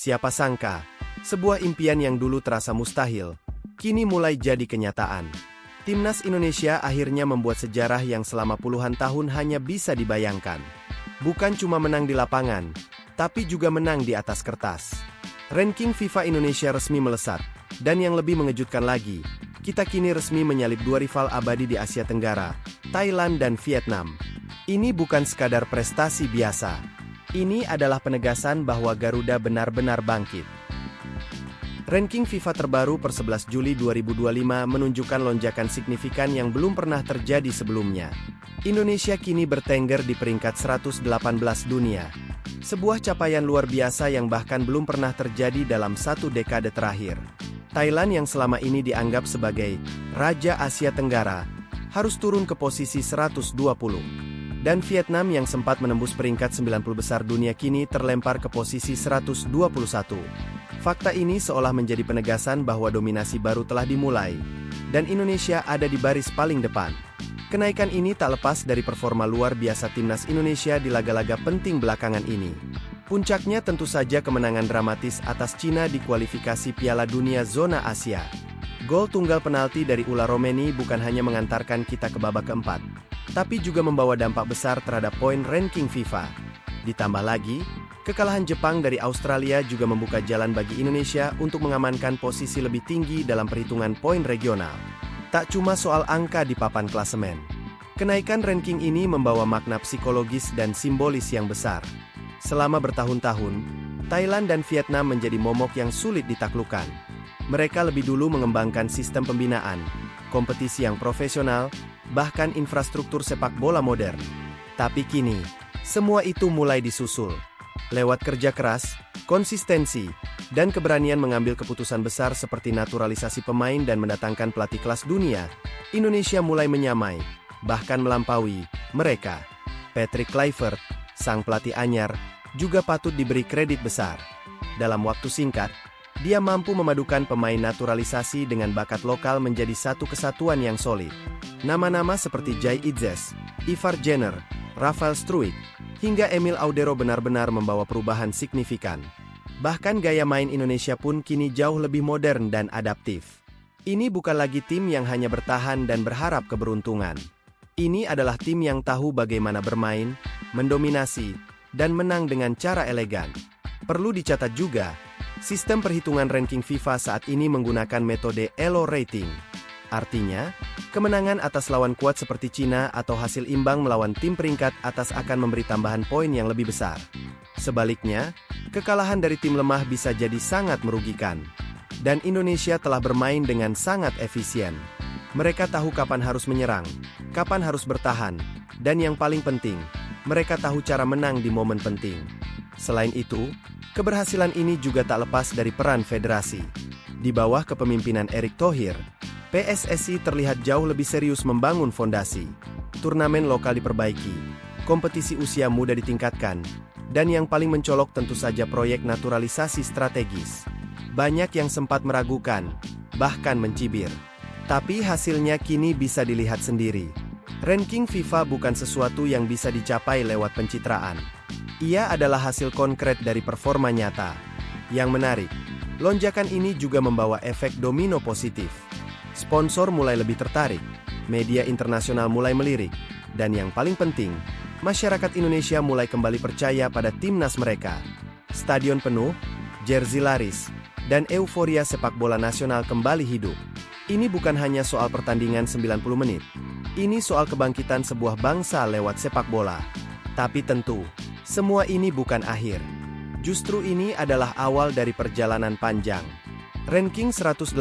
Siapa sangka, sebuah impian yang dulu terasa mustahil, kini mulai jadi kenyataan. Timnas Indonesia akhirnya membuat sejarah yang selama puluhan tahun hanya bisa dibayangkan. Bukan cuma menang di lapangan, tapi juga menang di atas kertas. Ranking FIFA Indonesia resmi melesat, dan yang lebih mengejutkan lagi, kita kini resmi menyalip dua rival abadi di Asia Tenggara, Thailand dan Vietnam. Ini bukan sekadar prestasi biasa. Ini adalah penegasan bahwa Garuda benar-benar bangkit. Ranking FIFA terbaru per 11 Juli 2025 menunjukkan lonjakan signifikan yang belum pernah terjadi sebelumnya. Indonesia kini bertengger di peringkat 118 dunia. Sebuah capaian luar biasa yang bahkan belum pernah terjadi dalam satu dekade terakhir. Thailand yang selama ini dianggap sebagai Raja Asia Tenggara, harus turun ke posisi 120. Dan Vietnam yang sempat menembus peringkat 90 besar dunia kini terlempar ke posisi 121. Fakta ini seolah menjadi penegasan bahwa dominasi baru telah dimulai, dan Indonesia ada di baris paling depan. Kenaikan ini tak lepas dari performa luar biasa timnas Indonesia di laga-laga penting belakangan ini. Puncaknya tentu saja kemenangan dramatis atas Cina di kualifikasi Piala Dunia Zona Asia. Gol tunggal penalti dari Ula Romeni bukan hanya mengantarkan kita ke babak keempat, tapi juga membawa dampak besar terhadap poin ranking FIFA. Ditambah lagi, kekalahan Jepang dari Australia juga membuka jalan bagi Indonesia untuk mengamankan posisi lebih tinggi dalam perhitungan poin regional. Tak cuma soal angka di papan klasemen. Kenaikan ranking ini membawa makna psikologis dan simbolis yang besar. Selama bertahun-tahun, Thailand dan Vietnam menjadi momok yang sulit ditaklukkan. Mereka lebih dulu mengembangkan sistem pembinaan, kompetisi yang profesional, bahkan infrastruktur sepak bola modern. Tapi kini, semua itu mulai disusul. Lewat kerja keras, konsistensi, dan keberanian mengambil keputusan besar seperti naturalisasi pemain dan mendatangkan pelatih kelas dunia, Indonesia mulai menyamai, bahkan melampaui, mereka. Patrick Kluivert, sang pelatih anyar, juga patut diberi kredit besar. Dalam waktu singkat, dia mampu memadukan pemain naturalisasi dengan bakat lokal menjadi satu kesatuan yang solid. Nama-nama seperti Jai Idzes, Ivar Jenner, Rafael Struijk, hingga Emil Audero benar-benar membawa perubahan signifikan. Bahkan gaya main Indonesia pun kini jauh lebih modern dan adaptif. Ini bukan lagi tim yang hanya bertahan dan berharap keberuntungan. Ini adalah tim yang tahu bagaimana bermain, mendominasi, dan menang dengan cara elegan. Perlu dicatat juga, sistem perhitungan ranking FIFA saat ini menggunakan metode ELO rating. Artinya, kemenangan atas lawan kuat seperti Cina atau hasil imbang melawan tim peringkat atas akan memberi tambahan poin yang lebih besar. Sebaliknya, kekalahan dari tim lemah bisa jadi sangat merugikan. Dan Indonesia telah bermain dengan sangat efisien. Mereka tahu kapan harus menyerang, kapan harus bertahan, dan yang paling penting, mereka tahu cara menang di momen penting. Selain itu, keberhasilan ini juga tak lepas dari peran federasi. Di bawah kepemimpinan Erick Thohir, PSSI terlihat jauh lebih serius membangun fondasi. Turnamen lokal diperbaiki, kompetisi usia muda ditingkatkan, dan yang paling mencolok tentu saja proyek naturalisasi strategis. Banyak yang sempat meragukan, bahkan mencibir. Tapi hasilnya kini bisa dilihat sendiri. Ranking FIFA bukan sesuatu yang bisa dicapai lewat pencitraan. Ia adalah hasil konkret dari performa nyata. Yang menarik, lonjakan ini juga membawa efek domino positif. Sponsor mulai lebih tertarik, media internasional mulai melirik, dan yang paling penting, masyarakat Indonesia mulai kembali percaya pada timnas mereka. Stadion penuh, jersey laris, dan euforia sepak bola nasional kembali hidup. Ini bukan hanya soal pertandingan 90 menit. Ini soal kebangkitan sebuah bangsa lewat sepak bola. Tapi tentu, semua ini bukan akhir. Justru ini adalah awal dari perjalanan panjang. Ranking 118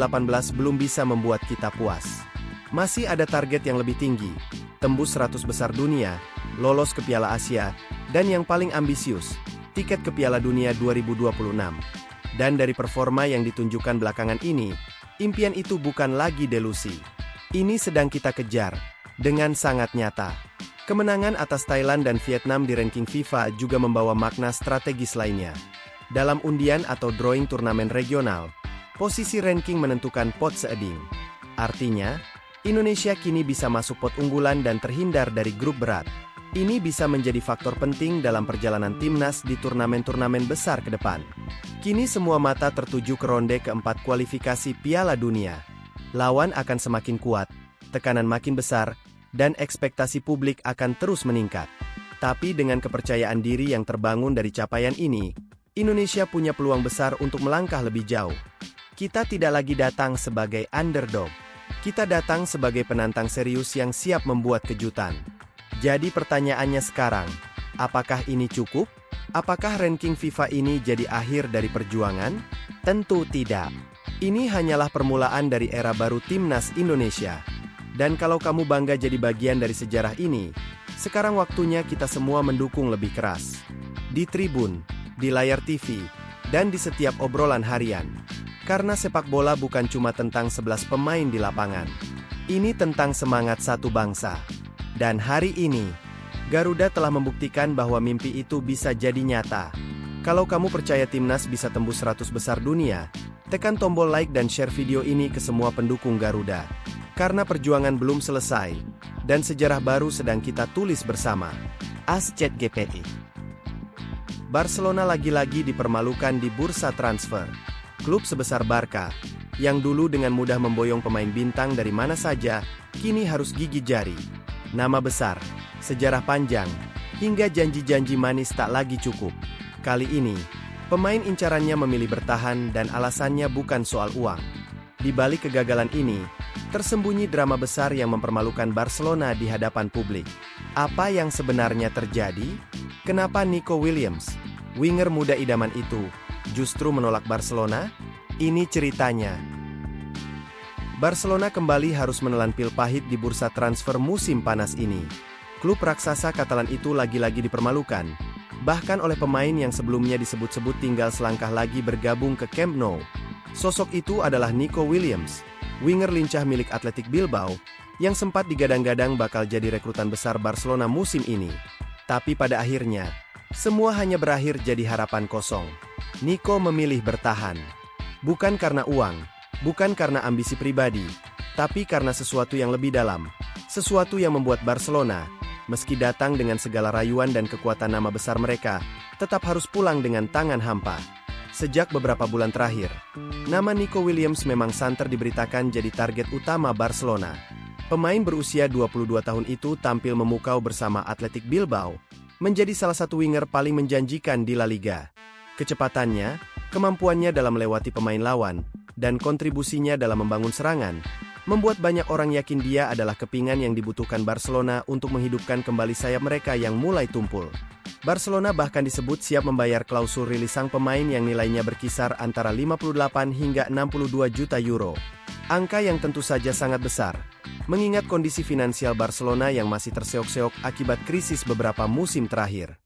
belum bisa membuat kita puas. Masih ada target yang lebih tinggi, tembus 100 besar dunia, lolos ke Piala Asia, dan yang paling ambisius, tiket ke Piala Dunia 2026. Dan dari performa yang ditunjukkan belakangan ini, impian itu bukan lagi delusi. Ini sedang kita kejar, dengan sangat nyata. Kemenangan atas Thailand dan Vietnam di ranking FIFA juga membawa makna strategis lainnya. Dalam undian atau drawing turnamen regional, posisi ranking menentukan pot seading. Artinya, Indonesia kini bisa masuk pot unggulan dan terhindar dari grup berat. Ini bisa menjadi faktor penting dalam perjalanan timnas di turnamen-turnamen besar ke depan. Kini semua mata tertuju ke ronde keempat kualifikasi Piala Dunia. Lawan akan semakin kuat, tekanan makin besar, dan ekspektasi publik akan terus meningkat. Tapi dengan kepercayaan diri yang terbangun dari capaian ini, Indonesia punya peluang besar untuk melangkah lebih jauh. Kita tidak lagi datang sebagai underdog. Kita datang sebagai penantang serius yang siap membuat kejutan. Jadi pertanyaannya sekarang, apakah ini cukup? Apakah ranking FIFA ini jadi akhir dari perjuangan? Tentu tidak. Ini hanyalah permulaan dari era baru Timnas Indonesia. Dan kalau kamu bangga jadi bagian dari sejarah ini, sekarang waktunya kita semua mendukung lebih keras. Di tribun, di layar TV, dan di setiap obrolan harian. Karena sepak bola bukan cuma tentang 11 pemain di lapangan. Ini tentang semangat satu bangsa. Dan hari ini, Garuda telah membuktikan bahwa mimpi itu bisa jadi nyata. Kalau kamu percaya Timnas bisa tembus 100 besar dunia, tekan tombol like dan share video ini ke semua pendukung Garuda. Karena perjuangan belum selesai, dan sejarah baru sedang kita tulis bersama. #AsChatGPT. Barcelona lagi-lagi dipermalukan di bursa transfer. Klub sebesar Barca, yang dulu dengan mudah memboyong pemain bintang dari mana saja, kini harus gigit jari. Nama besar, sejarah panjang, hingga janji-janji manis tak lagi cukup. Kali ini, pemain incarannya memilih bertahan dan alasannya bukan soal uang. Di balik kegagalan ini, tersembunyi drama besar yang mempermalukan Barcelona di hadapan publik. Apa yang sebenarnya terjadi? Kenapa Nico Williams, winger muda idaman itu, justru menolak Barcelona? Ini ceritanya. Barcelona kembali harus menelan pil pahit di bursa transfer musim panas ini. Klub raksasa Katalan itu lagi-lagi dipermalukan, bahkan oleh pemain yang sebelumnya disebut-sebut tinggal selangkah lagi bergabung ke Camp Nou. Sosok itu adalah Nico Williams, winger lincah milik Athletic Bilbao, yang sempat digadang-gadang bakal jadi rekrutan besar Barcelona musim ini. Tapi pada akhirnya, semua hanya berakhir jadi harapan kosong. Nico memilih bertahan. Bukan karena uang, bukan karena ambisi pribadi, tapi karena sesuatu yang lebih dalam. Sesuatu yang membuat Barcelona, meski datang dengan segala rayuan dan kekuatan nama besar mereka, tetap harus pulang dengan tangan hampa. Sejak beberapa bulan terakhir, nama Nico Williams memang santer diberitakan jadi target utama Barcelona. Pemain berusia 22 tahun itu tampil memukau bersama Athletic Bilbao, menjadi salah satu winger paling menjanjikan di La Liga. Kecepatannya, kemampuannya dalam melewati pemain lawan, dan kontribusinya dalam membangun serangan, membuat banyak orang yakin dia adalah kepingan yang dibutuhkan Barcelona untuk menghidupkan kembali sayap mereka yang mulai tumpul. Barcelona bahkan disebut siap membayar klausul rilis sang pemain yang nilainya berkisar antara 58 hingga 62 juta euro. Angka yang tentu saja sangat besar, mengingat kondisi finansial Barcelona yang masih terseok-seok akibat krisis beberapa musim terakhir.